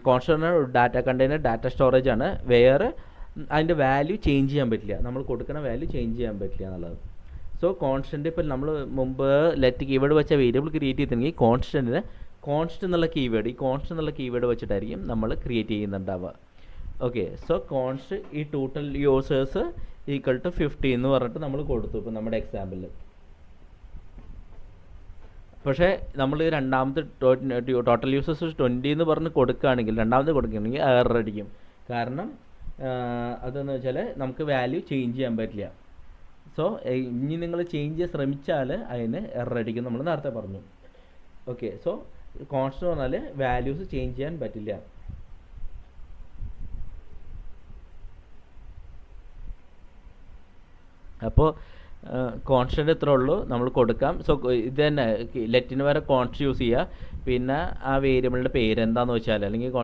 Constant data container data storage ആണ്, വേറെ അതിൻ്റെ വാല്യൂ ചേഞ്ച് ചെയ്യാൻ പറ്റില്ല, നമ്മൾ കൊടുക്കുന്ന വാല്യൂ ചേഞ്ച് ചെയ്യാൻ പറ്റില്ല എന്നുള്ളത്. സോ കോൺസ്റ്റൻറ്റ് ഇപ്പോൾ നമ്മൾ മുമ്പ് ലെറ്റ് കീവേഡ് വെച്ച വേരിയബിൾ ക്രിയേറ്റ് ചെയ്തിട്ടുണ്ടെങ്കിൽ കോൺസ്റ്റൻറ്റിന് കോൺസ്റ്റ് എന്നുള്ള കീവേഡ്, ഈ കോൺസ്റ്റ് എന്നുള്ള കീവേഡ് വെച്ചിട്ടായിരിക്കും നമ്മൾ ക്രിയേറ്റ് ചെയ്യുന്നുണ്ടാവുക. ഓക്കെ, സോ കോൺസ്റ്റ് ഈ ടോട്ടൽ യൂസേഴ്സ് ഈക്വൽ ടു 50 എന്ന് പറഞ്ഞിട്ട് നമ്മൾ കൊടുത്തു ഇപ്പോൾ നമ്മുടെ എക്സാമ്പിളിൽ. പക്ഷേ നമ്മൾ രണ്ടാമത്തെ ടോട്ടൽ യൂസേഴ്സ് 20 എന്ന് പറഞ്ഞ് കൊടുക്കുകയാണെങ്കിൽ, രണ്ടാമത് കൊടുക്കുകയാണെങ്കിൽ എറർ അടിക്കും. കാരണം അതെന്ന് വെച്ചാൽ നമുക്ക് വാല്യൂ ചേഞ്ച് ചെയ്യാൻ പറ്റില്ല. സോ ഇനി നിങ്ങൾ ചേഞ്ച് ചെയ്യാൻ ശ്രമിച്ചാൽ അതിന് എറർ അടിക്കും, നമ്മൾ നേരത്തെ പറഞ്ഞു. ഓക്കെ, സോ കോൺസ്റ്റന്റ് പറഞ്ഞാൽ വാല്യൂസ് ചേഞ്ച് ചെയ്യാൻ പറ്റില്ല. അപ്പോൾ കോൺസ്റ്റന്റ് ഇത്രേ ഉള്ളൂ നമ്മൾ കൊടുക്കാം. സോ ഇത് തന്നെ ലെറ്റിന് വരെ കോൺസ്റ്റ് യൂസ് ചെയ്യുക. പിന്നെ ആ വേരിയബിളിൻ്റെ പേര് എന്താണെന്ന് വെച്ചാൽ, അല്ലെങ്കിൽ